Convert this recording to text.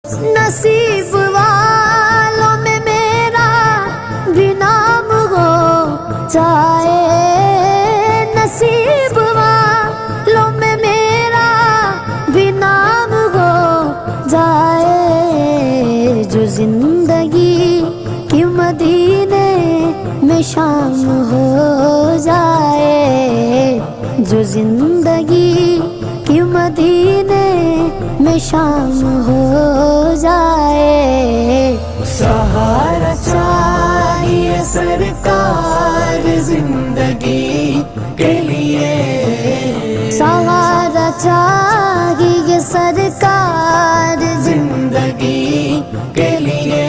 نصیب والوں میں میرا بھی نام ہو جائے، نصیب والوں میں میرا بھی نام ہو جائے، جو زندگی کی مدینے میں شام ہو جائے، جو زندگی کی مدینے میں شام ہو جائے۔ سہارا چاہیے سرکار زندگی کے لیے، سہارا چاہیے سرکار زندگی کے لیے،